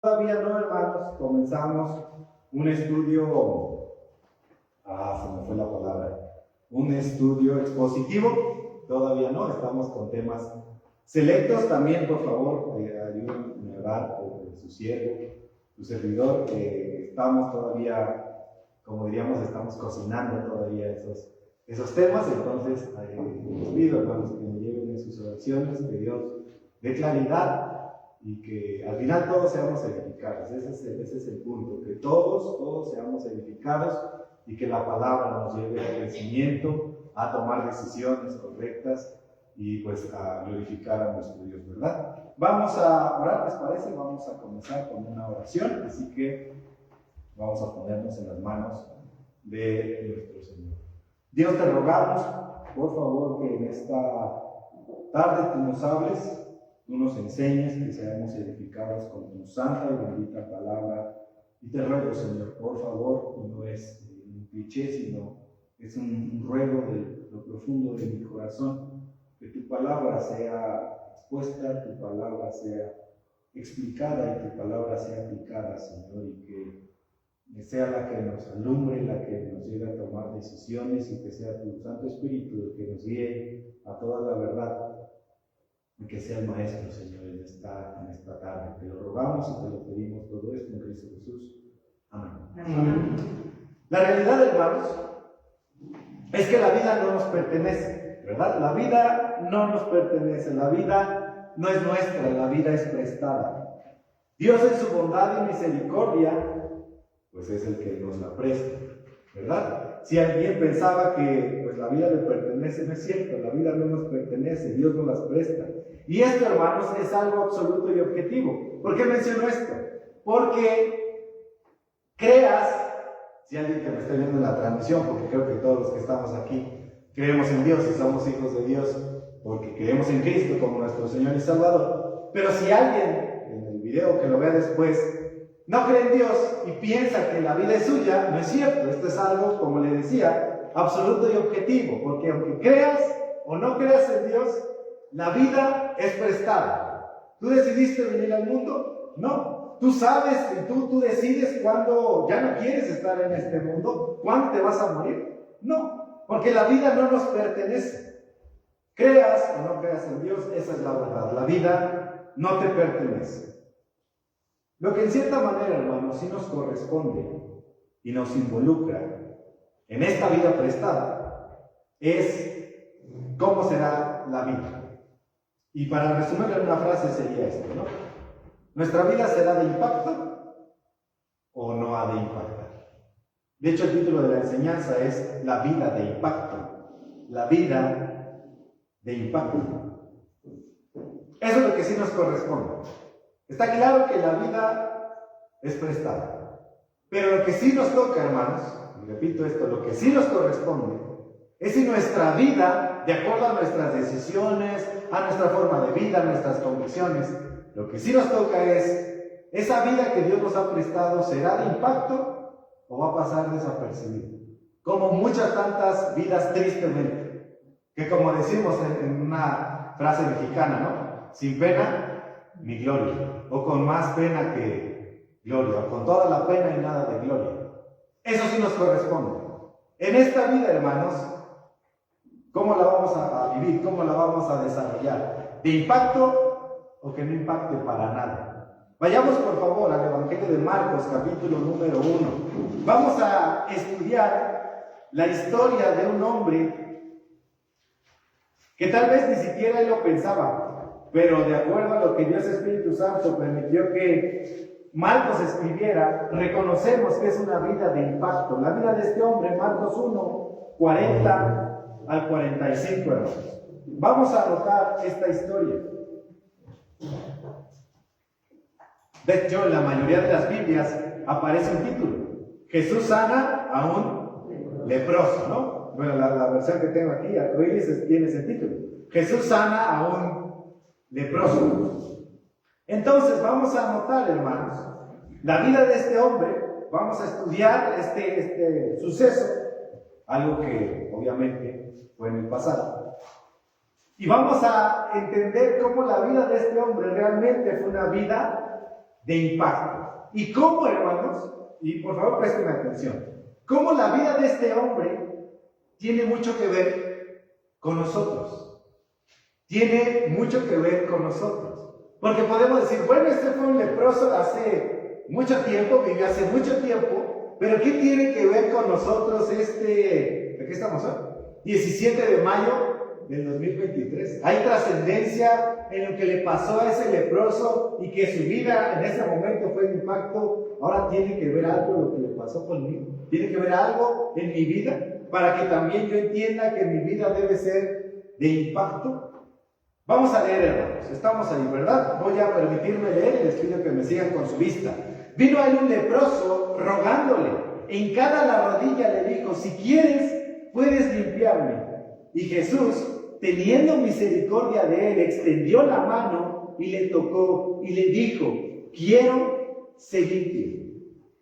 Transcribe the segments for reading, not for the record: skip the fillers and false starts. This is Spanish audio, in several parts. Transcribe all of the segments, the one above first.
Todavía no, hermanos, comenzamos un estudio, se me fue la palabra, un estudio expositivo. Todavía no, estamos con temas selectos. También, por favor, ayúdenme a orar por su siervo, su servidor. Estamos todavía, como diríamos, estamos cocinando todavía esos temas. Entonces, les pido, hermanos, que me lleven en sus oraciones, que Dios dé claridad y que al final todos seamos edificados. Ese es el punto, que todos seamos edificados y que la palabra nos lleve al crecimiento, a tomar decisiones correctas y pues a glorificar a nuestro Dios, ¿verdad? Vamos a orar, ¿les parece? Vamos a comenzar con una oración, así que vamos a ponernos en las manos de nuestro Señor. Dios, te rogamos, por favor, que en esta tarde tú nos hables, tú nos enseñes, que seamos edificados con tu santa y bendita palabra. Y te ruego, Señor, por favor, no es un cliché, sino es un ruego de lo profundo de mi corazón, que tu palabra sea expuesta, tu palabra sea explicada y tu palabra sea aplicada, Señor, y que sea la que nos alumbre, la que nos lleve a tomar decisiones, y que sea tu Santo Espíritu el que nos guíe a toda la verdad. Y que sea el Maestro, Señor, en esta tarde. Te lo rogamos y te lo pedimos todo esto en Cristo Jesús. Amén. Amén. La realidad, hermanos, es que la vida no nos pertenece, ¿verdad? La vida no nos pertenece, la vida no es nuestra, la vida es prestada. Dios en su bondad y misericordia, pues es el que nos la presta, ¿verdad? Si alguien pensaba que pues la vida le pertenece, no es cierto, la vida no nos pertenece, Dios nos las presta. Y esto, hermanos, es algo absoluto y objetivo. ¿Por qué menciono esto? Porque si alguien que me esté viendo en la transmisión, porque creo que todos los que estamos aquí creemos en Dios y somos hijos de Dios, porque creemos en Cristo como nuestro Señor y Salvador. Pero si alguien en el video que lo vea después no cree en Dios y piensa que la vida es suya, no es cierto. Esto es algo, como le decía, absoluto y objetivo, porque aunque creas o no creas en Dios, la vida es prestada. ¿Tú decidiste venir al mundo? No. Tú sabes y tú decides cuándo ya no quieres estar en este mundo, cuándo te vas a morir. No, porque la vida no nos pertenece. Creas o no creas en Dios, esa es la verdad. La vida no te pertenece. Lo que en cierta manera, hermanos, sí nos corresponde y nos involucra en esta vida prestada es cómo será la vida. Y para resumirlo en una frase sería esto, ¿no? ¿Nuestra vida será de impacto o no ha de impactar? De hecho, el título de la enseñanza es La vida de impacto. La vida de impacto. Eso es lo que sí nos corresponde. Está claro que la vida es prestada. Pero lo que sí nos toca, hermanos, y repito esto, lo que sí nos corresponde es si nuestra vida, de acuerdo a nuestras decisiones, a nuestra forma de vida, a nuestras convicciones, lo que sí nos toca es, esa vida que Dios nos ha prestado, ¿será de impacto o va a pasar desapercibida? Como muchas tantas vidas, tristemente, que como decimos en una frase mexicana, ¿no? Sin pena ni gloria, o con más pena que gloria, o con toda la pena y nada de gloria. Eso sí nos corresponde. En esta vida, hermanos, ¿cómo la vamos a vivir? ¿Cómo la vamos a desarrollar? ¿De impacto o que no impacte para nada? Vayamos por favor al Evangelio de Marcos, capítulo número 1. Vamos a estudiar la historia de un hombre que tal vez ni siquiera él lo pensaba, pero de acuerdo a lo que Dios Espíritu Santo permitió que Marcos escribiera, reconocemos que es una vida de impacto. La vida de este hombre, Marcos 1, 40 al 45, hermanos. Vamos a anotar esta historia. De hecho, en la mayoría de las Biblias aparece un título. Jesús sana a un leproso, ¿no? Bueno, la versión que tengo aquí, Arcoíris, tiene ese título. Jesús sana a un leproso. Entonces, vamos a anotar, hermanos, la vida de este hombre. Vamos a estudiar este suceso, algo que obviamente fue en el pasado. Y vamos a entender cómo la vida de este hombre realmente fue una vida de impacto. ¿Y cómo, hermanos? Y por favor presten atención. ¿Cómo la vida de este hombre tiene mucho que ver con nosotros? Tiene mucho que ver con nosotros. Porque podemos decir, bueno, este fue un leproso hace mucho tiempo, vivió hace mucho tiempo, pero ¿qué tiene que ver con nosotros ¿de qué estamos hoy? 17 de mayo del 2023. Hay trascendencia en lo que le pasó a ese leproso y que su vida en ese momento fue de impacto. Ahora tiene que ver algo lo que le pasó conmigo. Tiene que ver algo en mi vida para que también yo entienda que mi vida debe ser de impacto. Vamos a leer, hermanos. Estamos ahí, ¿verdad? Voy a permitirme leer y les pido que me sigan con su vista. Vino a él un leproso rogándole. En cada la rodilla le dijo, si quieres, puedes limpiarme. Y Jesús, teniendo misericordia de él, extendió la mano y le tocó y le dijo, quiero ser limpio.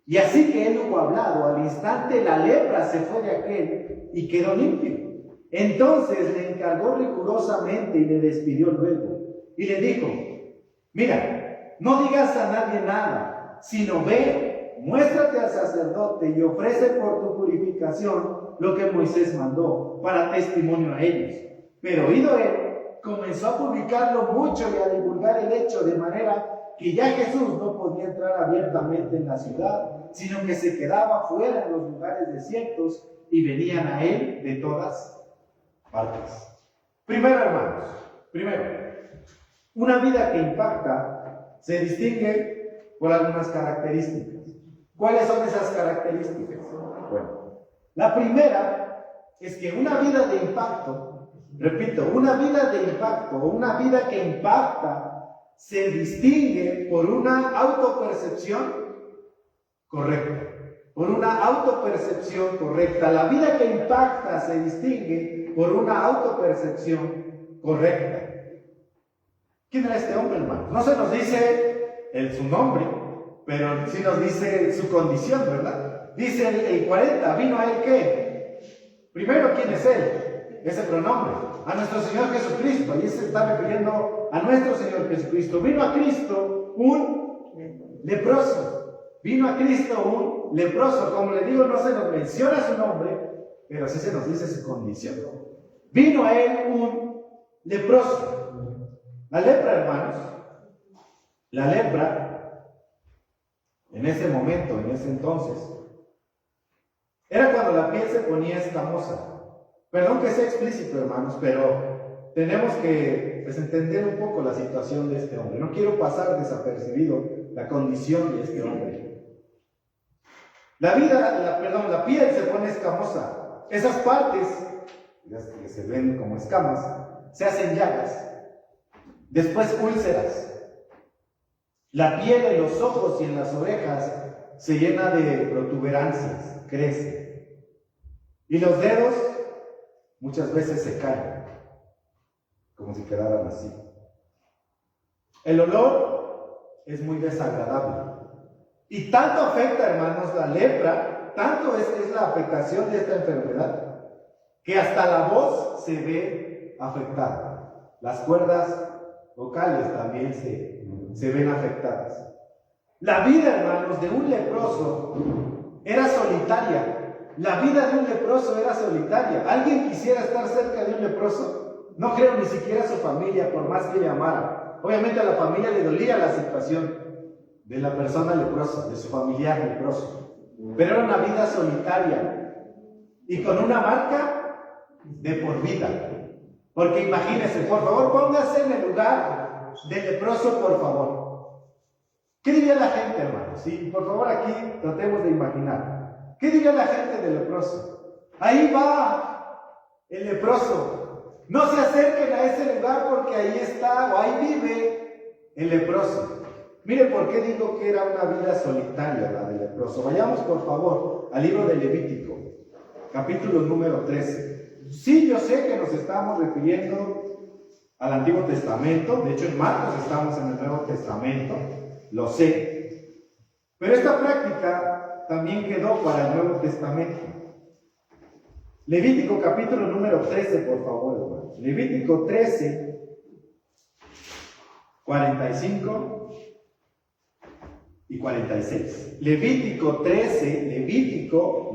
Y así que él hubo hablado, al instante la lepra se fue de aquel y quedó limpio. Entonces le encargó rigurosamente y le despidió luego. Y le dijo, mira, no digas a nadie nada, sino ve, muéstrate al sacerdote y ofrece por tu purificación lo que Moisés mandó para testimonio a ellos. Pero oído él, comenzó a publicarlo mucho y a divulgar el hecho, de manera que ya Jesús no podía entrar abiertamente en la ciudad, sino que se quedaba fuera en los lugares desiertos y venían a él de todas partes. Primero, hermanos, una vida que impacta se distingue por algunas características. ¿Cuáles son esas características? Bueno, la primera es que una vida de impacto, repito, una vida de impacto o una vida que impacta se distingue por una autopercepción correcta. Por una autopercepción correcta. La vida que impacta se distingue por una autopercepción correcta. ¿Quién era este hombre, hermano? No se nos dice su nombre, pero sí nos dice su condición, ¿verdad? Dice el 40, ¿vino a él qué? Primero, ¿quién es él? Ese pronombre, a nuestro Señor Jesucristo. Ahí se está refiriendo a nuestro Señor Jesucristo. Vino a Cristo un leproso. Vino a Cristo un leproso. Como le digo, no se nos menciona su nombre, pero sí se nos dice su condición. Vino a él un leproso. La lepra, hermanos, la lepra, en ese momento, en ese entonces, era cuando la piel se ponía escamosa. Perdón que sea explícito, hermanos, pero tenemos que entender un poco la situación de este hombre. No quiero pasar desapercibido la condición de este hombre. La piel se pone escamosa. Esas partes, que se ven como escamas, se hacen llagas. Después úlceras. La piel en los ojos y en las orejas se llena de protuberancias, crece. Y los dedos muchas veces se caen, como si quedaran así. El olor es muy desagradable. Y tanto afecta, hermanos, la lepra, tanto es la afectación de esta enfermedad, que hasta la voz se ve afectada. Las cuerdas vocales también se ven afectadas. La vida, hermanos, de un leproso era solitaria. La vida de un leproso era solitaria. ¿Alguien quisiera estar cerca de un leproso? No creo ni siquiera a su familia, por más que le amara. Obviamente a la familia le dolía la situación de la persona leprosa, de su familiar leproso. Pero era una vida solitaria y con una marca de por vida. Porque imagínense, por favor, póngase en el lugar del leproso, por favor. ¿Qué diría la gente, hermanos? Sí, por favor, aquí tratemos de imaginar. ¿Qué diría la gente del leproso? Ahí va el leproso. No se acerquen a ese lugar porque ahí está o ahí vive el leproso. Miren por qué digo que era una vida solitaria la del leproso. Vayamos, por favor, al libro de Levítico, capítulo número 13. Sí, yo sé que nos estamos refiriendo al Antiguo Testamento. De hecho, en Marcos estamos en el Nuevo Testamento. Lo sé. Pero esta práctica también quedó para el Nuevo Testamento. Levítico capítulo número 13, por favor, hermanos. Levítico 13, 45 y 46. Levítico 13, Levítico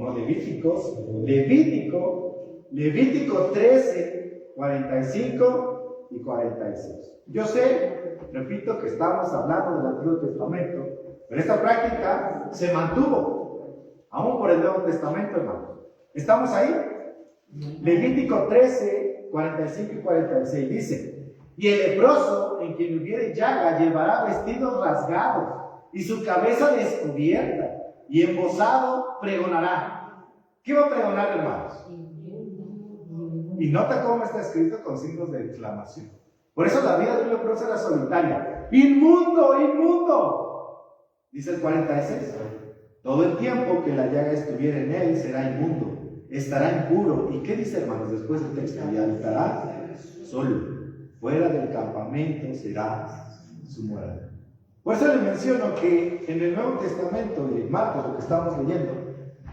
13, 45 y 46. Yo sé, repito, que estamos hablando del Antiguo Testamento, pero esta práctica se mantuvo, aún por el Nuevo Testamento, hermano. ¿Estamos ahí? Levítico 13, 45 y 46 dice: y el leproso en quien hubiere llaga llevará vestidos rasgados y su cabeza descubierta, y embozado pregonará. ¿Qué va a pregonar, hermanos? Y nota cómo está escrito con signos de exclamación. Por eso la vida de un leproso era solitaria. ¡Inmundo, inmundo! Dice el 46. Todo el tiempo que la llaga estuviera en él será inmundo, estará impuro. ¿Y qué dice, hermanos, después del texto? Y habitará solo. Fuera del campamento será su morada. Por eso le menciono que en el Nuevo Testamento de Marcos, lo que estamos leyendo,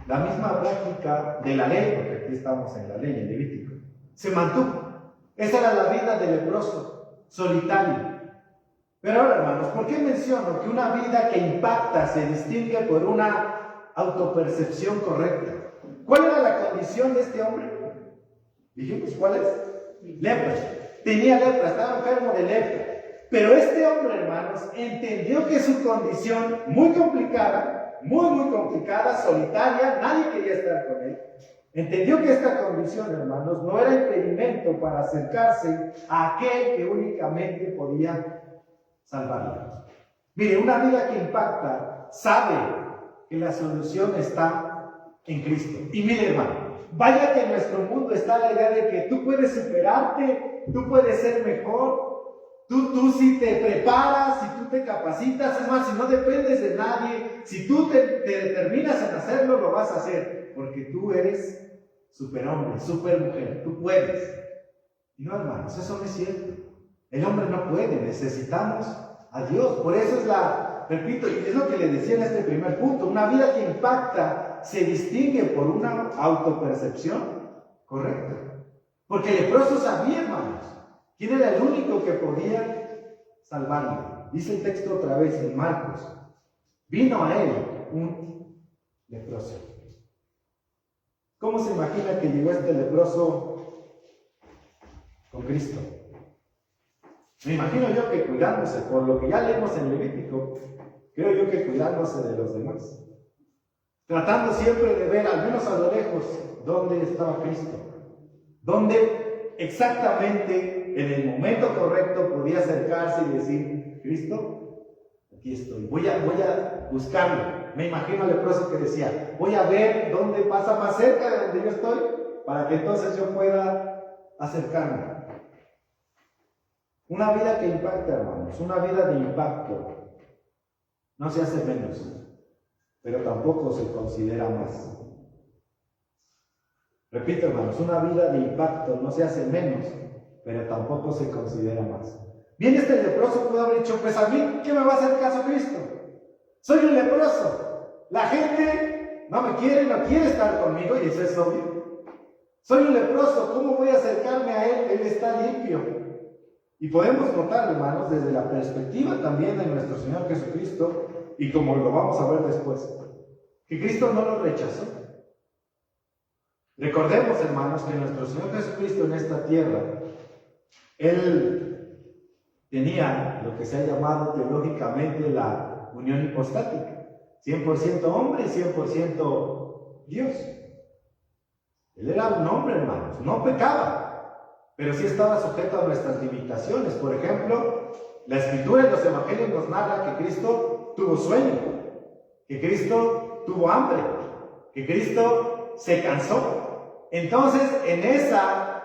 la misma práctica de la ley, porque aquí estamos en la ley, en Levítico, se mantuvo. Esa era la vida del leproso, solitario. Pero ahora, hermanos, ¿por qué menciono que una vida que impacta se distingue por una autopercepción correcta? ¿Cuál era la condición de este hombre? Dijimos, ¿cuál es? Lepra. Tenía lepra, estaba enfermo de lepra. Pero este hombre, hermanos, entendió que su condición muy complicada, muy complicada, solitaria, nadie quería estar con él. Entendió que esta condición, hermanos, no era impedimento para acercarse a aquel que únicamente podía salvarlo. Mire, una vida que impacta sabe que la solución está en Cristo. Y mire, hermano, vaya que en nuestro mundo está la idea de que tú puedes superarte, tú puedes ser mejor. Tú si te preparas, si tú te capacitas, es más, si no dependes de nadie, si tú te determinas en hacerlo, lo vas a hacer, porque tú eres superhombre, supermujer, tú puedes. Y no, hermanos, eso no es cierto. El hombre no puede, necesitamos a Dios. Por eso repito, y es lo que le decía en este primer punto, una vida que impacta se distingue por una autopercepción correcta. Porque el leproso sabía, hermanos, quién era el único que podía salvarlo. Dice el texto otra vez en Marcos: vino a él un leproso. ¿Cómo se imagina que llegó este leproso con Cristo? Me imagino yo que cuidándose, por lo que ya leemos en Levítico, creo yo que cuidándose de los demás. Tratando siempre de ver, al menos a lo lejos, dónde estaba Cristo. Dónde exactamente en el momento correcto podía acercarse y decir: Cristo, aquí estoy, voy a buscarlo. Me imagino al leproso que decía: voy a ver dónde pasa más cerca de donde yo estoy, para que entonces yo pueda acercarme. Una vida que impacta, hermanos, una vida de impacto, no se hace menos, pero tampoco se considera más. Repito, hermanos, una vida de impacto no se hace menos, pero tampoco se considera más. Bien, este leproso pudo haber dicho: pues a mí, ¿qué me va a hacer caso Cristo? Soy un leproso. La gente no me quiere, no quiere estar conmigo, y eso es obvio. Soy un leproso, ¿cómo voy a acercarme a él? Él está limpio. Y podemos notar, hermanos, desde la perspectiva también de nuestro Señor Jesucristo, y como lo vamos a ver después, que Cristo no lo rechazó. Recordemos, hermanos, que nuestro Señor Jesucristo en esta tierra, Él tenía lo que se ha llamado teológicamente la unión hipostática, 100% hombre y 100% Dios. Él era un hombre, hermanos, no pecaba, pero sí estaba sujeto a nuestras limitaciones. Por ejemplo, la Escritura en los Evangelios nos narra que Cristo tuvo sueño, que Cristo tuvo hambre, que Cristo se cansó. Entonces, en esa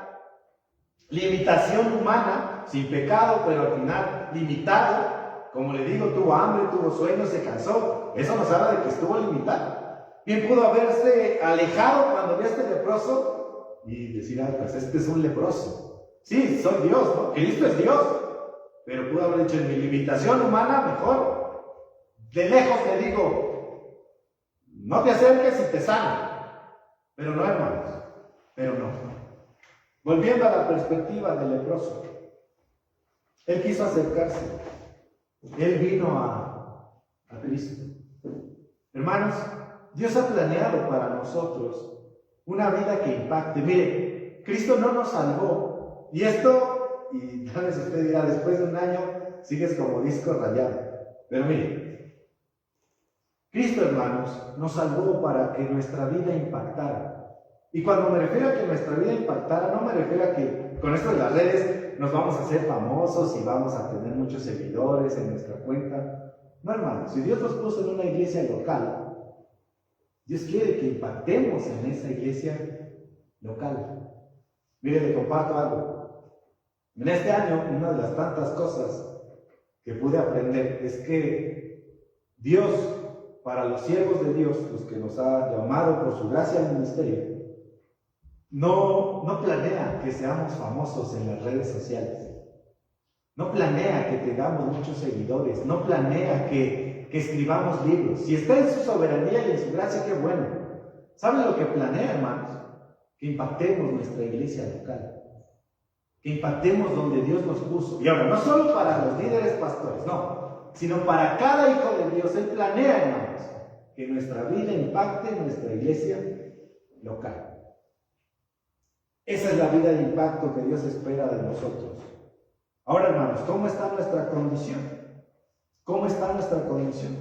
limitación humana, sin pecado, pero al final limitado, como le digo, tuvo hambre, tuvo sueño, se cansó. Eso nos habla de que estuvo limitado. Bien pudo haberse alejado cuando vio a este leproso y decir: pues este es un leproso. Sí, soy Dios, ¿no? Cristo es Dios. Pero pudo haber dicho: en mi limitación humana, mejor. De lejos le digo: no te acerques y te sano. Pero no, hermanos. Pero no. Volviendo a la perspectiva del leproso, él quiso acercarse. Él vino a a Cristo. Hermanos, Dios ha planeado para nosotros una vida que impacte. Mire, Cristo no nos salvó. Y esto, y tal vez usted dirá, después de un año sigues como disco rayado. Pero mire, Cristo, hermanos, nos salvó para que nuestra vida impactara. Y cuando me refiero a que nuestra vida impactara, no me refiero a que con esto de las redes nos vamos a hacer famosos y vamos a tener muchos seguidores en nuestra cuenta. No, hermanos, si Dios nos puso en una iglesia local, Dios quiere que impactemos en esa iglesia local. Mire, le comparto algo. En este año, una de las tantas cosas que pude aprender es que Dios, para los siervos de Dios, los que nos ha llamado por su gracia al ministerio, no planea que seamos famosos en las redes sociales. No planea que tengamos muchos seguidores. No planea que escribamos libros. Si está en su soberanía y en su gracia, qué bueno. ¿Saben lo que planea, hermanos? Que impactemos nuestra iglesia local. Que impactemos donde Dios nos puso. Y ahora, no solo para los líderes pastores, no, sino para cada hijo de Dios. Él planea, hermanos, que nuestra vida impacte en nuestra iglesia local. Esa es la vida de impacto que Dios espera de nosotros. Ahora, hermanos, ¿cómo está nuestra condición? ¿Cómo está nuestra condición?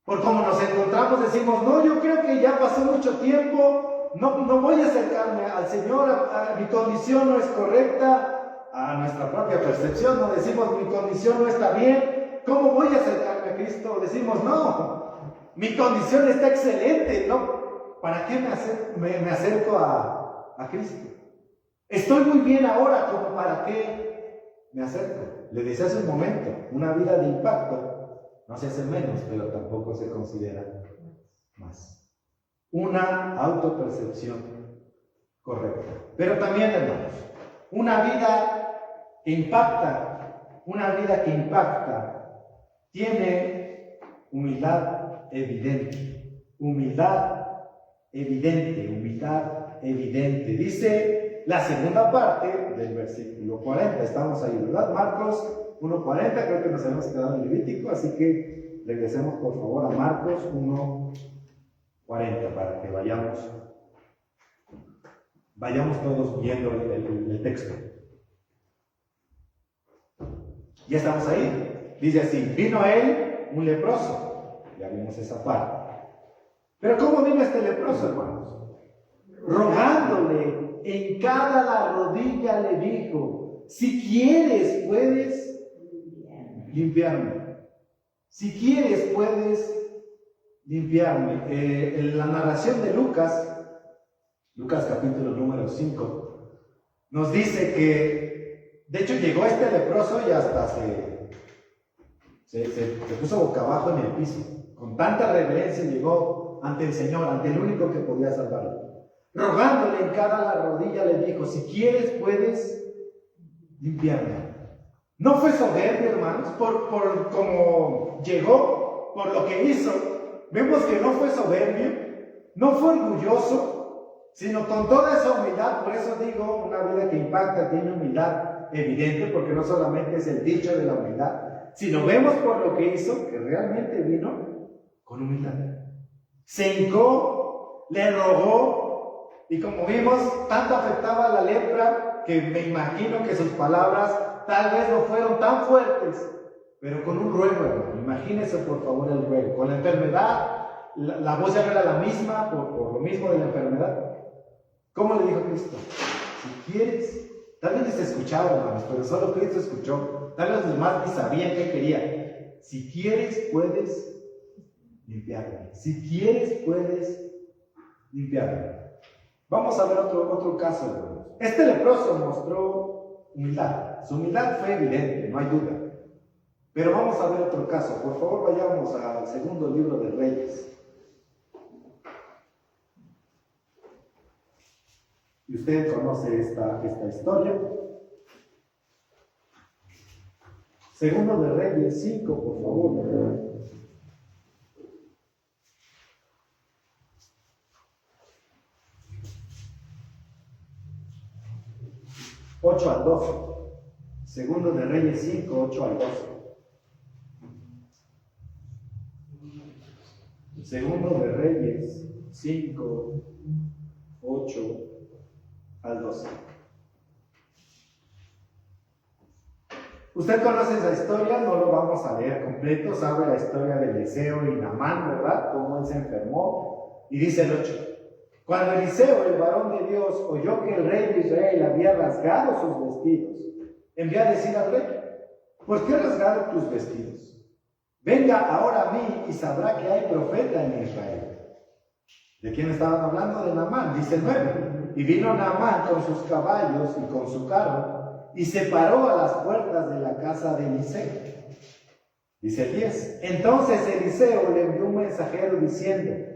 Por cómo nos encontramos, decimos, no, yo creo que ya pasó mucho tiempo, no voy a acercarme al Señor, mi condición no es correcta, a nuestra propia percepción, no decimos, mi condición no está bien, ¿cómo voy a acercarme a Cristo? Decimos, no, mi condición está excelente, ¿no? ¿Para qué me acerco a Cristo? Estoy muy bien ahora, ¿como para qué me acerco? Le decía hace un momento, una vida de impacto no se hace menos, pero tampoco se considera más. Una autopercepción correcta. Pero también, hermanos, una vida que impacta, tiene humildad evidente. Humildad evidente. Dice la segunda parte del versículo 40. Estamos ahí, ¿verdad? Marcos 1:40, creo que nos hemos quedado en Levítico, así que regresemos por favor a Marcos 1:40 para que vayamos todos viendo el texto. Ya estamos ahí. Dice así, vino a él un leproso. Ya vimos esa parte. Pero ¿cómo vino este leproso, hermanos? Rogándole en cada la rodilla le dijo, si quieres puedes limpiarme. Si quieres puedes limpiarme. En la narración de Lucas capítulo número 5, nos dice que, de hecho, llegó este leproso y hasta se puso boca abajo en el piso. Con tanta reverencia llegó ante el Señor, ante el único que podía salvarlo. Rogándole en cada la rodilla le dijo, si quieres puedes limpiarme. No fue soberbio, hermanos, por cómo llegó, por lo que hizo. Vemos que no fue soberbio, no fue orgulloso, sino con toda esa humildad. Por eso digo, una vida que impacta tiene humildad evidente, porque no solamente es el dicho de la humildad, sino vemos por lo que hizo, que realmente vino con humildad. Se hincó, le rogó, y como vimos, tanto afectaba la lepra, que me imagino que sus palabras tal vez no fueron tan fuertes, pero con un ruego, hermano. Imagínense por favor el ruego. Con la enfermedad, la voz ya no era la misma, por lo mismo de la enfermedad. ¿Cómo le dijo Cristo? Si quieres, tal vez se escuchaba, hermanos, pero solo Cristo escuchó. Tal vez los demás ni sabían qué quería. Si quieres, puedes limpiarme. Si quieres, puedes limpiarme. Vamos a ver otro caso, hermanos. Este leproso mostró humildad. Su humildad fue evidente, no hay duda. Pero vamos a ver otro caso. Por favor, vayamos al segundo libro de Reyes. Y usted conoce esta historia. Segundo de Reyes 5, por favor. 8 al 12. Segundo de Reyes 5, 8 al 12. Segundo de Reyes 5, 8 al 12. Usted conoce esa historia, no lo vamos a leer completo, sabe la historia de Eliseo y Naamán, ¿verdad? Cómo él se enfermó. Y dice el 8. Cuando Eliseo, el varón de Dios, oyó que el rey de Israel había rasgado sus vestidos, envió a decir al rey: ¿por qué has rasgado tus vestidos? Venga ahora a mí y sabrá que hay profeta en Israel. ¿De quién estaban hablando? De Naamán. Dice el 9. Y vino Naamán con sus caballos y con su carro, y se paró a las puertas de la casa de Eliseo. Dice el 10. Entonces Eliseo le envió un mensajero diciendo,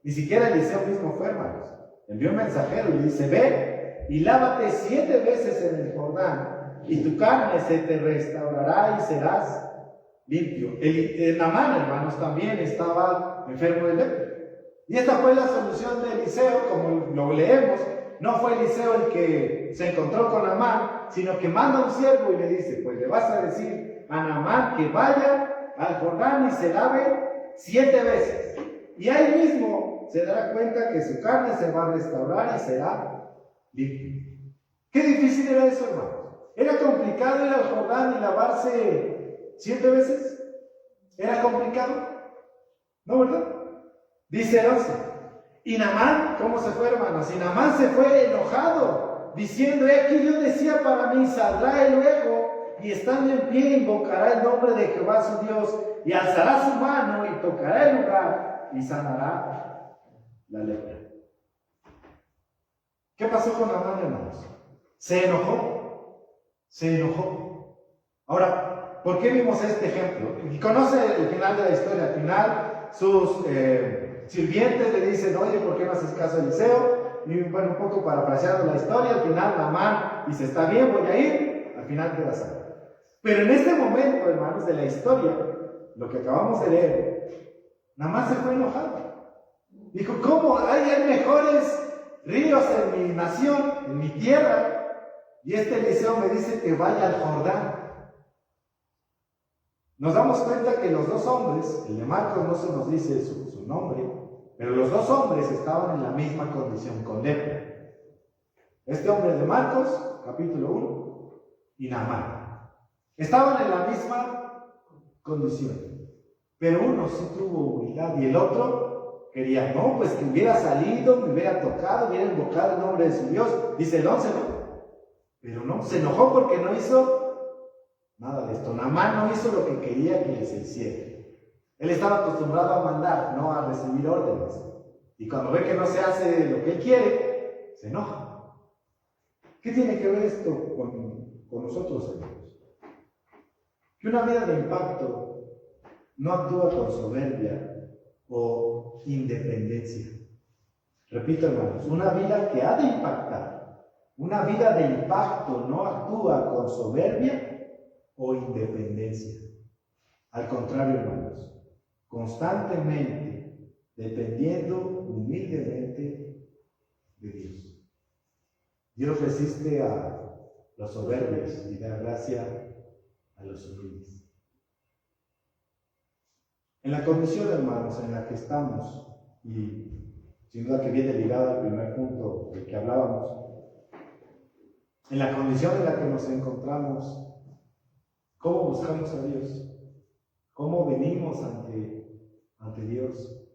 ni siquiera Eliseo mismo fue, hermanos, envió un mensajero y le dice: ve y lávate 7 veces en el Jordán, y tu carne se te restaurará y serás limpio. El Naamán, hermanos, también estaba enfermo de lepra. Y esta fue la solución de Eliseo, como lo leemos. No fue Eliseo el que se encontró con Naamán, sino que manda un siervo y le dice: pues le vas a decir a Naamán que vaya al Jordán y se lave 7 veces. Y ahí mismo se dará cuenta que su carne se va a restaurar y será limpio. Qué difícil era eso, hermanos. Era complicado ir al Jordán y lavarse 7 veces. Era complicado, ¿no, verdad? Dice el 11. Y Naamán, ¿cómo se fue, hermanos? Y Naamán se fue enojado, diciendo: aquí yo decía para mí, saldrá él luego, y estando en pie invocará el nombre de Jehová su Dios, y alzará su mano y tocará el lugar, y sanará la lepra. ¿Qué pasó con Naamán, hermanos? Se enojó. Se enojó. Ahora, ¿por qué vimos este ejemplo? Y conoce el final de la historia. Al final, sus sirvientes le dicen: oye, ¿por qué no haces caso a Eliseo? Y bueno, un poco parafraseando la historia, al final Naamán dice: está bien, voy a ir. Al final queda sano. Pero en este momento, hermanos, de la historia, lo que acabamos de leer, Naamán se fue enojado. Dijo: ¿cómo? Hay mejores ríos en mi nación, en mi tierra, y este Eliseo me dice que vaya al Jordán. Nos damos cuenta que los dos hombres, el de Marcos no se nos dice su nombre, pero los dos hombres estaban en la misma condición, con lepra. Este hombre de Marcos, capítulo 1, y Naamán. Estaban en la misma condición, pero uno sí tuvo humildad y el otro quería: no, pues que hubiera salido, me hubiera tocado, hubiera invocado el nombre de su Dios. Dice el 11, ¿no? Pero no, se enojó porque no hizo nada de esto. Naamán no hizo lo que quería que les hiciera. Él estaba acostumbrado a mandar, no a recibir órdenes. Y cuando ve que no se hace lo que él quiere, se enoja. ¿Qué tiene que ver esto con nosotros, hermanos? Que una vida de impacto no actúa con soberbia o independencia. Repito, hermanos, una vida que ha de impactar, una vida de impacto no actúa con soberbia o independencia. Al contrario, hermanos, constantemente dependiendo humildemente de Dios. Dios resiste a los soberbios y da gracia a los humildes. En la condición, hermanos, en la que estamos, y sin duda que viene ligado al primer punto del que hablábamos, en la condición en la que nos encontramos, ¿cómo buscamos a Dios? ¿Cómo venimos ante Dios?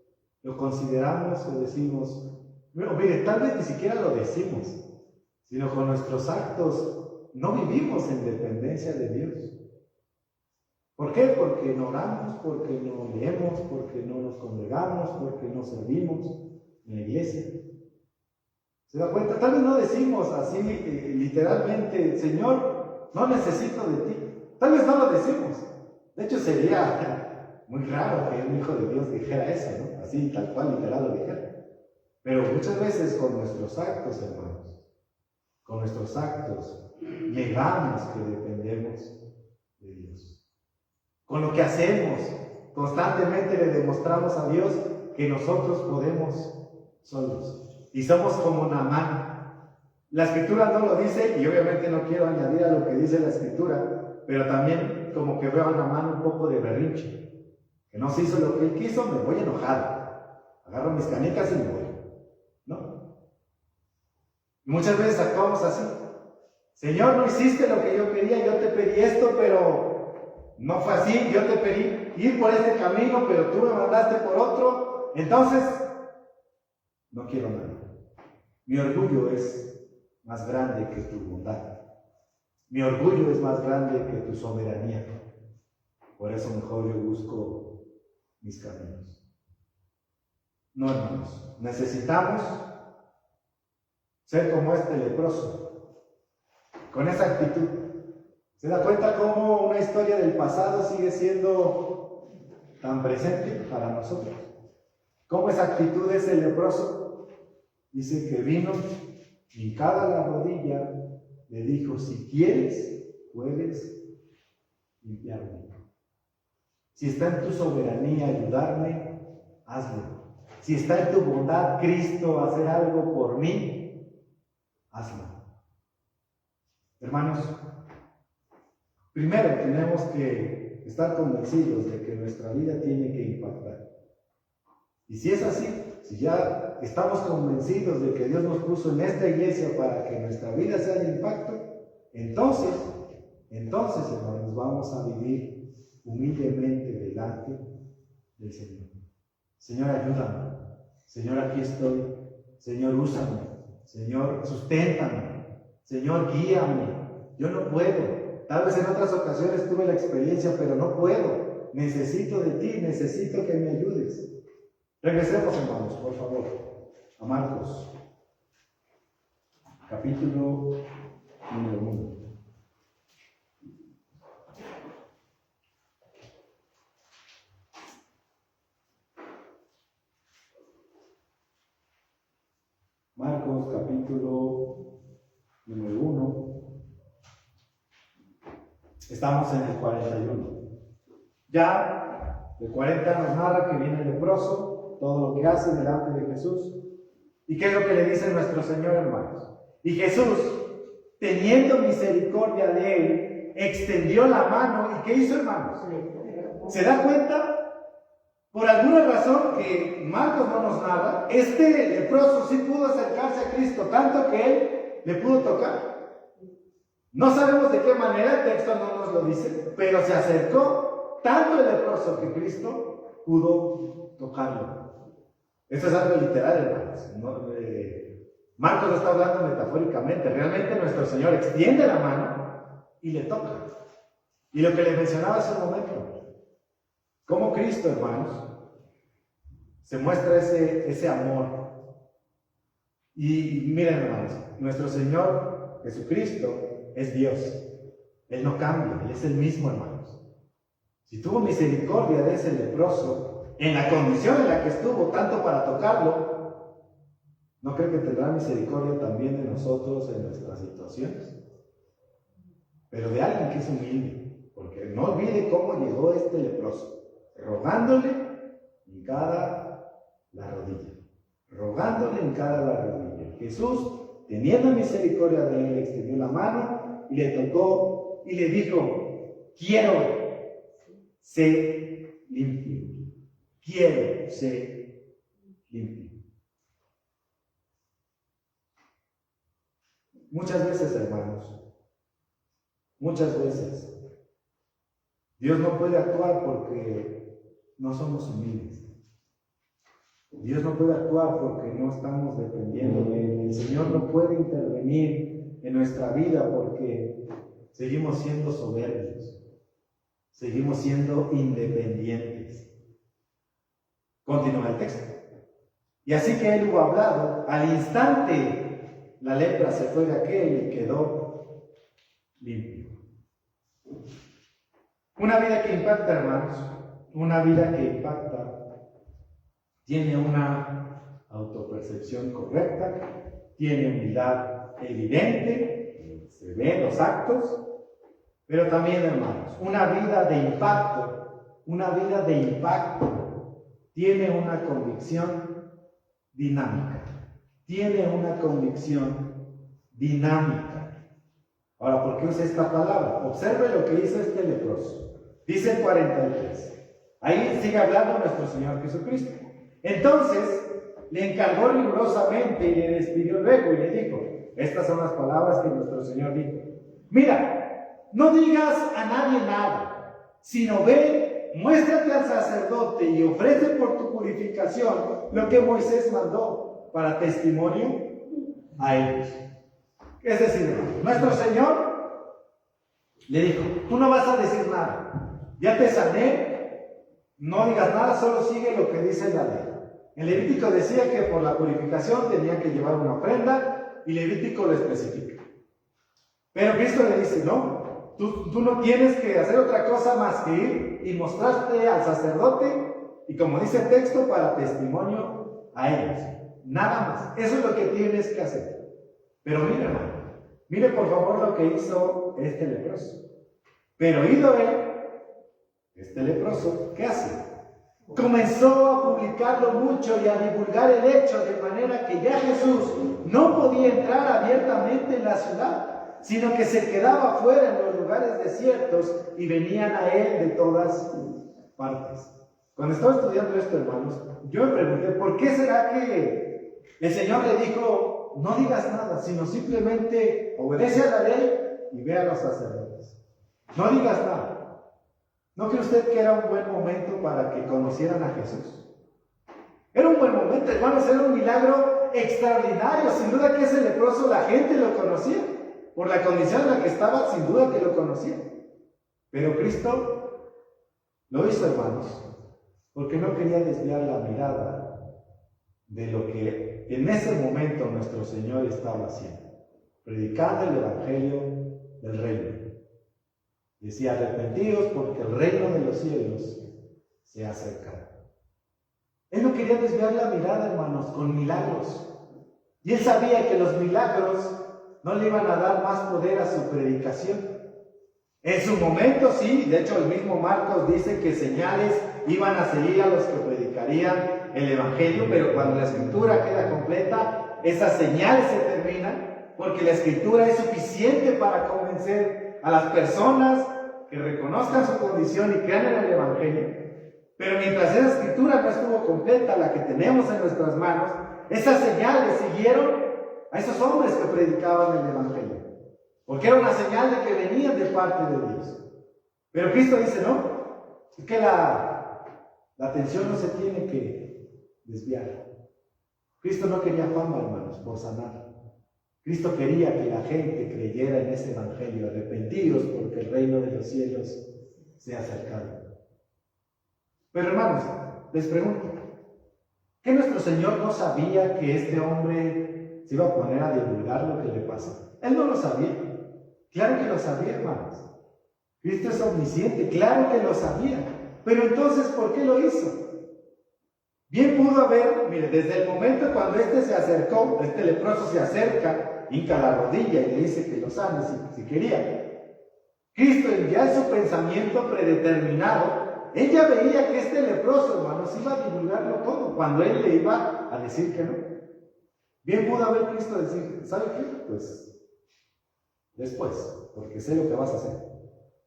¿Lo consideramos o decimos? Bueno, mire, tal vez ni siquiera lo decimos, sino con nuestros actos no vivimos en dependencia de Dios. ¿Por qué? Porque no oramos, porque no leemos, porque no nos congregamos, porque no servimos en la iglesia. ¿Se da cuenta? Tal vez no decimos así literalmente: Señor, no necesito de ti. Tal vez no lo decimos. De hecho, sería muy raro que un hijo de Dios dijera eso, ¿no? Así, tal cual, literal lo dijera. Pero muchas veces con nuestros actos, hermanos, con nuestros actos, negamos que dependemos de Dios. Con lo que hacemos, constantemente le demostramos a Dios que nosotros podemos solos. Y somos como Naamán. La Escritura no lo dice, y obviamente no quiero añadir a lo que dice la Escritura, pero también como que veo a Naamán un poco de berrinche. Que no se hizo lo que él quiso, me voy enojado. agarro mis canicas y me voy, ¿no? Y muchas veces actuamos así. Señor, no hiciste lo que yo quería, yo te pedí esto, pero no fue así, yo te pedí ir por este camino, pero tú me mandaste por otro, entonces no quiero nada. Mi orgullo es más grande que tu bondad. Mi orgullo es más grande que tu soberanía. Por eso mejor yo busco mis caminos. No, hermanos, necesitamos ser como este leproso, con esa actitud. ¿Se da cuenta cómo una historia del pasado sigue siendo tan presente para nosotros? ¿Cómo esa actitud de ese leproso? Dice que vino, hincada la rodilla, le dijo, si quieres, puedes limpiarme. Si está en tu soberanía ayudarme, hazlo. Si está en tu bondad, Cristo, hacer algo por mí, hazlo. Hermanos, primero tenemos que estar convencidos de que nuestra vida tiene que impactar. Y si es así, si ya estamos convencidos de que Dios nos puso en esta iglesia para que nuestra vida sea de impacto, entonces, hermanos, vamos a vivir humildemente delante del Señor. Señor, ayúdame. Señor, aquí estoy. Señor, úsame. Señor, susténtame. Señor, guíame. Yo no puedo. Tal vez en otras ocasiones tuve la experiencia, pero no puedo. Necesito de ti, necesito que me ayudes. Regresemos, hermanos, por favor, a Marcos, capítulo número 1. Marcos, capítulo número 1. Estamos en el 41. Ya el 40 nos narra que viene el leproso, todo lo que hace delante de Jesús. ¿Y qué es lo que le dice nuestro Señor, hermanos? Y Jesús, teniendo misericordia de él, extendió la mano. ¿Y qué hizo, hermanos? ¿Se da cuenta? Por alguna razón que Marcos no nos narra, este leproso sí pudo acercarse a Cristo, tanto que él le pudo tocar. No sabemos de qué manera, el texto no nos lo dice, pero se acercó tanto el leproso que Cristo pudo tocarlo. Esto es algo literal, hermanos. Marcos no está hablando metafóricamente. Realmente nuestro Señor extiende la mano y le toca. Y lo que le mencionaba hace un momento, cómo Cristo, hermanos, se muestra ese amor. Y miren, hermanos, nuestro Señor Jesucristo es Dios. Él no cambia, Él es el mismo, hermanos. Si tuvo misericordia de ese leproso, en la condición en la que estuvo, tanto para tocarlo, ¿no cree que tendrá misericordia también de nosotros en nuestras situaciones? Pero de alguien que es humilde, porque no olvide cómo llegó este leproso, rogándole hincada la rodilla, rogándole hincada la rodilla. Jesús, teniendo misericordia de él, extendió la mano y le tocó y le dijo, quiero ser limpio, quiero ser limpio. Muchas veces, hermanos, muchas veces, Dios no puede actuar porque no somos humildes. Dios no puede actuar porque no estamos dependiendo de Él. El Señor no puede intervenir en nuestra vida porque seguimos siendo soberbios. Seguimos siendo independientes. Continúa el texto. Y así que Él hubo hablado, al instante la lepra se fue de aquel y quedó limpio. Una vida que impacta, hermanos, una vida que impacta, tiene una autopercepción correcta, tiene humildad evidente, se ven los actos, pero también, hermanos, una vida de impacto, tiene una convicción dinámica, Ahora, ¿por qué usa esta palabra? Observe lo que hizo este leproso. Dice el 43. Ahí sigue hablando nuestro Señor Jesucristo. Entonces le encargó rigurosamente y le despidió luego y le dijo, estas son las palabras que nuestro Señor dijo: mira, no digas a nadie nada, sino ve, muéstrate al sacerdote y ofrece por tu purificación lo que Moisés mandó para testimonio a ellos. Es decir, nuestro Señor le dijo, tú no vas a decir nada, ya te sané, no digas nada, solo sigue lo que dice la ley. En Levítico decía que por la purificación tenían que llevar una ofrenda, y Levítico lo especifica. Pero Cristo le dice, no, tú no tienes que hacer otra cosa más que ir y mostrarte al sacerdote, y como dice el texto, para testimonio a ellos. Nada más. Eso es lo que tienes que hacer. Pero mire, hermano, mire por favor lo que hizo este leproso. Pero ido él, este leproso, ¿qué hace? Comenzó a publicarlo mucho y a divulgar el hecho, de manera que ya Jesús no podía entrar abiertamente en la ciudad, sino que se quedaba afuera en los lugares desiertos y venían a él de todas partes. Cuando estaba estudiando esto, hermanos, yo me pregunté, ¿por qué será que el Señor le dijo, no digas nada, sino simplemente obedece a la ley y ve a los sacerdotes? No digas nada. ¿No cree usted que era un buen momento para que conocieran a Jesús? Era un buen momento, hermanos, era un milagro extraordinario. Sin duda que ese leproso la gente lo conocía. Por la condición en la que estaba, sin duda que lo conocía. Pero Cristo lo hizo, hermanos, porque no quería desviar la mirada de lo que en ese momento nuestro Señor estaba haciendo, predicando el Evangelio del reino. Decía, arrepentidos porque el reino de los cielos se ha acercado. Él no quería desviar la mirada, hermanos, con milagros. Y él sabía que los milagros no le iban a dar más poder a su predicación. En su momento sí, de hecho el mismo Marcos dice que señales iban a seguir a los que predicarían el Evangelio, pero cuando la Escritura queda completa, esas señales se terminan, porque la Escritura es suficiente para convencer a las personas que reconozcan su condición y crean en el Evangelio. Pero mientras esa Escritura no estuvo completa, la que tenemos en nuestras manos, esas señales siguieron a esos hombres que predicaban el Evangelio, porque era una señal de que venían de parte de Dios. Pero Cristo dice, no, es que la atención no se tiene que desviar. Cristo no quería fama, hermanos, por sanar. Cristo quería que la gente creyera en ese Evangelio, arrepentidos porque el reino de los cielos se ha acercado. Pero hermanos, les pregunto, ¿qué nuestro Señor no sabía que este hombre se iba a poner a divulgar lo que le pasa? Él no lo sabía. Claro que lo sabía, hermanos. Cristo es omnisciente, claro que lo sabía. Pero entonces, ¿por qué lo hizo? Bien pudo haber, mire, desde el momento cuando este se acercó, este leproso se acerca, hinca la rodilla y le dice que lo sane si quería. Cristo ya en su pensamiento predeterminado, ella veía que este leproso, hermanos, iba a divulgarlo todo, cuando él le iba a decir que no. Bien pudo haber Cristo decir, ¿sabe qué? Pues después, porque sé lo que vas a hacer.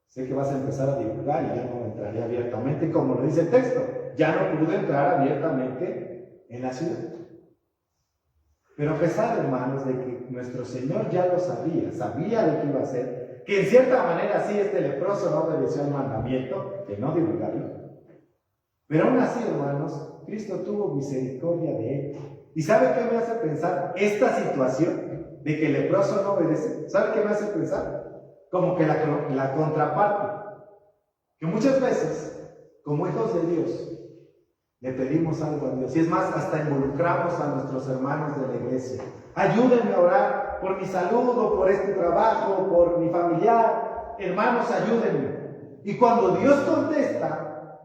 Sé que vas a empezar a divulgar y ya no entraré abiertamente, como lo dice el texto. Ya no pude entrar abiertamente en la ciudad. Pero a pesar, hermanos, de que nuestro Señor ya lo sabía de qué iba a hacer, que en cierta manera sí este leproso no obedeció al mandamiento de no divulgarlo. Pero aún así, hermanos, Cristo tuvo misericordia de él. ¿Y sabe qué me hace pensar esta situación de que el leproso no obedece? ¿Sabe qué me hace pensar? Como que la contraparte. Que muchas veces, como hijos de Dios, le pedimos algo a Dios. Y es más, hasta involucramos a nuestros hermanos de la iglesia. Ayúdenme a orar por mi salud, o por este trabajo, por mi familiar. Hermanos, ayúdenme. Y cuando Dios contesta,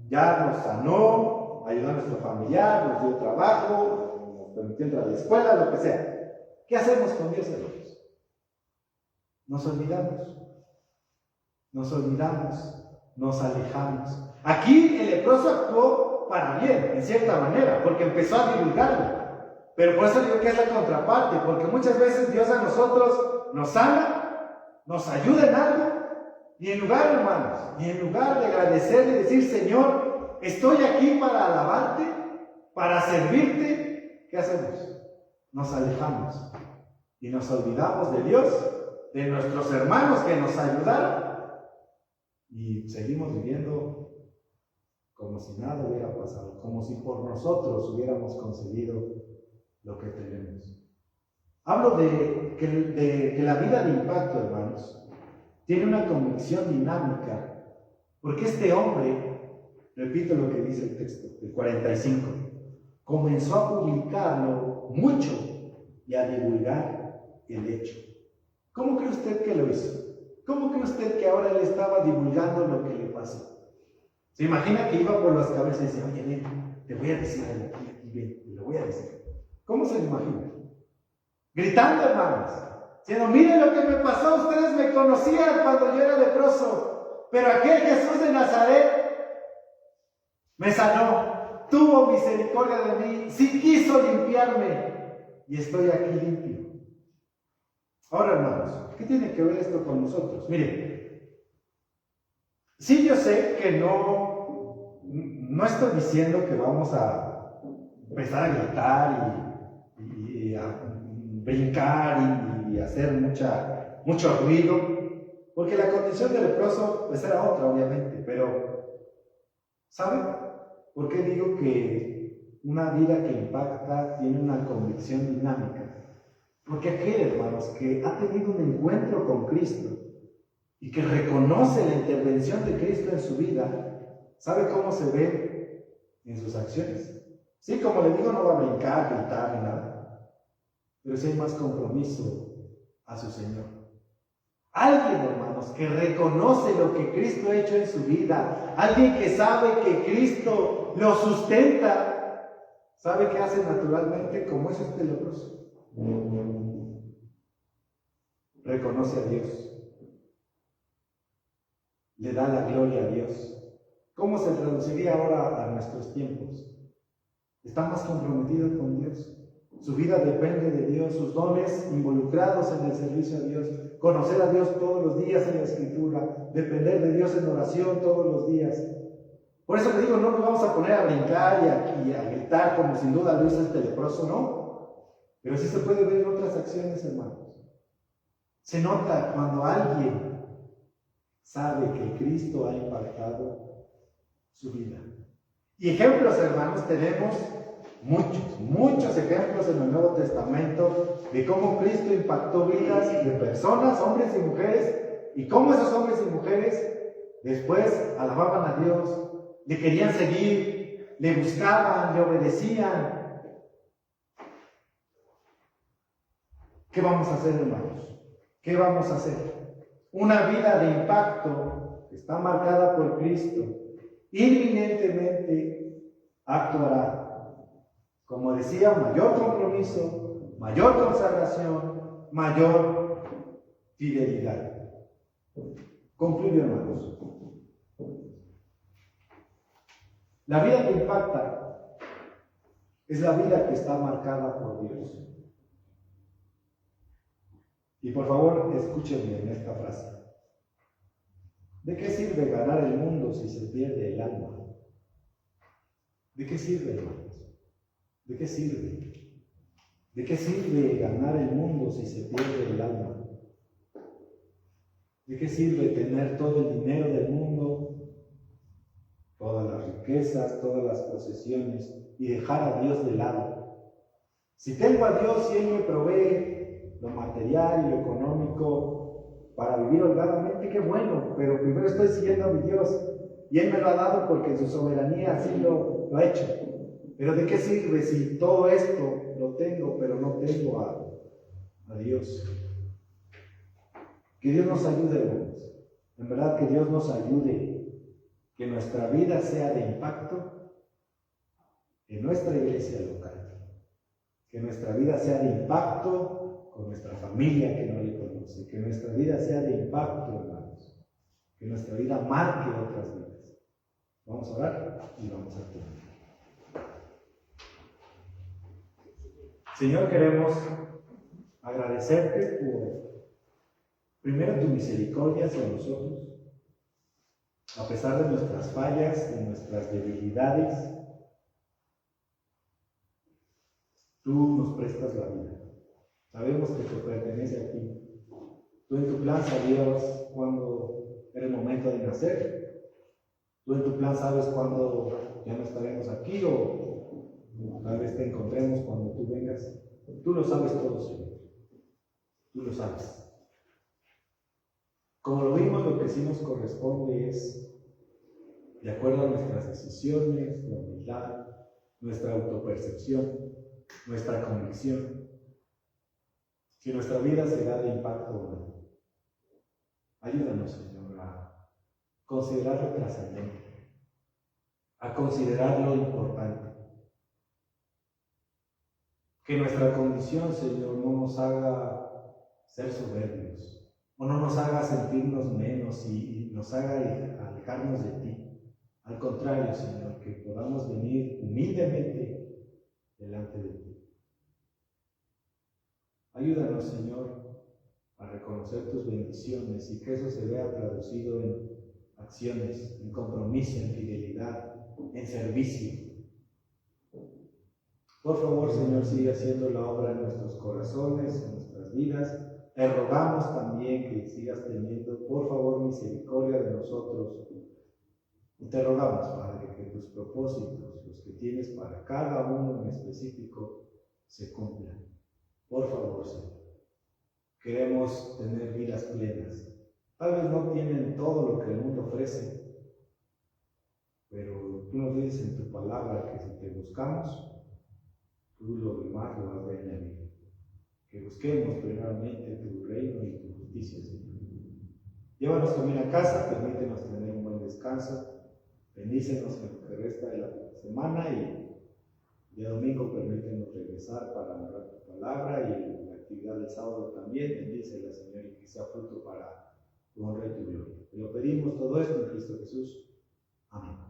ya nos sanó, ayudó a nuestro familiar, nos dio trabajo, nos permitió entrar a la escuela, lo que sea. ¿Qué hacemos con Dios, hermanos? Nos olvidamos, nos alejamos. Aquí el leproso actuó para bien, en cierta manera, porque empezó a divulgarlo. Pero por eso digo que es la contraparte, porque muchas veces Dios a nosotros nos sana, nos ayuda en algo, y en lugar, hermanos, y en lugar de agradecerle y decir, Señor, estoy aquí para alabarte, para servirte, ¿qué hacemos? Nos alejamos y nos olvidamos de Dios, de nuestros hermanos que nos ayudaron y seguimos viviendo como si nada hubiera pasado, como si por nosotros hubiéramos conseguido lo que tenemos. Hablo de que la vida de impacto, hermanos, tiene una convicción dinámica, porque este hombre, repito lo que dice el texto, el 45, comenzó a publicarlo mucho y a divulgar el hecho. ¿Cómo cree usted que lo hizo? ¿Cómo cree usted que ahora él estaba divulgando lo que le pasó? ¿Se imagina que iba por las cabezas y decía, oye, ven, te voy a decir algo aquí, ven, te lo voy a decir? ¿Cómo se lo imagina? Gritando, hermanos, diciendo, miren lo que me pasó, ustedes me conocían cuando yo era leproso, pero aquel Jesús de Nazaret me sanó, tuvo misericordia de mí, sí quiso limpiarme y estoy aquí limpio. Ahora, hermanos, ¿qué tiene que ver esto con nosotros? Miren, sí, yo sé que no estoy diciendo que vamos a empezar a gritar y a brincar y hacer mucho ruido, porque la condición de leproso pues era otra, obviamente, pero ¿saben por qué digo que una vida que impacta tiene una convicción dinámica? Porque aquel, hermanos, que ha tenido un encuentro con Cristo y que reconoce la intervención de Cristo en su vida, ¿sabe cómo se ve en sus acciones? Sí, como le digo, no va a brincar, gritar ni nada, pero sí hay más compromiso a su Señor. Alguien, hermanos, que reconoce lo que Cristo ha hecho en su vida, alguien que sabe que Cristo lo sustenta, ¿sabe qué hace naturalmente? Como es este leproso. Reconoce a Dios, le da la gloria a Dios. ¿Cómo se traduciría ahora a nuestros tiempos? Está más comprometido con Dios, su vida depende de Dios, sus dones involucrados en el servicio a Dios, conocer a Dios todos los días en la Escritura, depender de Dios en oración todos los días. Por eso le digo, no nos vamos a poner a brincar y a gritar como sin duda lo hizo este leproso, no. Pero sí se puede ver en otras acciones, hermanos. Se nota cuando alguien sabe que Cristo ha impactado su vida. Y ejemplos, hermanos, tenemos muchos ejemplos en el Nuevo Testamento de cómo Cristo impactó vidas de personas, hombres y mujeres, y cómo esos hombres y mujeres después alababan a Dios, le querían seguir, le buscaban, le obedecían. ¿Qué vamos a hacer, hermanos? ¿Qué vamos a hacer? Una vida de impacto que está marcada por Cristo, inminentemente actuará. Como decía, mayor compromiso, mayor consagración, mayor fidelidad. Concluyo, hermanos. La vida que impacta es la vida que está marcada por Dios. Y por favor, escúchenme en esta frase. ¿De qué sirve ganar el mundo si se pierde el alma? ¿De qué sirve, hermanos? ¿De qué sirve? ¿De qué sirve ganar el mundo si se pierde el alma? ¿De qué sirve tener todo el dinero del mundo, todas las riquezas, todas las posesiones y dejar a Dios de lado? Si tengo a Dios y Él me provee lo material y lo económico para vivir holgadamente, qué bueno, pero primero estoy siguiendo a mi Dios y Él me lo ha dado porque en su soberanía así lo ha hecho. Pero ¿de qué sirve si todo esto lo tengo, pero no tengo a Dios? Que Dios nos ayude, hermanos. En verdad, que Dios nos ayude, que nuestra vida sea de impacto en nuestra iglesia local, que nuestra vida sea de impacto con nuestra familia que no le conoce, que nuestra vida sea de impacto, hermanos, que nuestra vida marque otras vidas. Vamos a orar y vamos a terminar. Señor, queremos agradecerte por, primero, tu misericordia hacia nosotros, a pesar de nuestras fallas, de nuestras debilidades. Tú nos prestas la vida. Sabemos que te pertenece a ti. Tú en tu plan sabías cuándo era el momento de nacer. Tú en tu plan sabes cuándo ya no estaremos aquí o tal vez te encontremos cuando tú vengas. Tú lo sabes todo, Señor. Tú lo sabes. Como lo vimos, lo que sí nos corresponde es, de acuerdo a nuestras decisiones, la humildad, nuestra autopercepción, nuestra convicción, si nuestra vida será de impacto o no. Ayúdanos, Señor, a considerarlo trascendente, a considerarlo importante. Que nuestra condición, Señor, no nos haga ser soberbios, o no nos haga sentirnos menos y nos haga alejarnos de ti. Al contrario, Señor, que podamos venir humildemente delante de ti. Ayúdanos, Señor, a reconocer tus bendiciones y que eso se vea traducido en acciones, en compromiso, en fidelidad, en servicio. Por favor, Señor, sigue haciendo la obra en nuestros corazones, en nuestras vidas. Te rogamos también que sigas teniendo, por favor, misericordia de nosotros. Y te rogamos, Padre, que tus propósitos, los que tienes para cada uno en específico, se cumplan. Por favor, Señor. Queremos tener vidas plenas. Tal vez no tienen todo lo que el mundo ofrece, pero tú nos dices en tu palabra que si te buscamos, tú lo demás lo vas a añadir. Que busquemos primeramente tu reino y tu justicia, Señor. Llévanos también a casa, permítenos tener un buen descanso, bendícenos en lo que resta de la semana y el domingo permítenos regresar para honrar tu palabra y la actividad del sábado también. Bendícela, Señor, y que sea fruto para tu honra y tu gloria. Te lo pedimos todo esto en Cristo Jesús. Amén.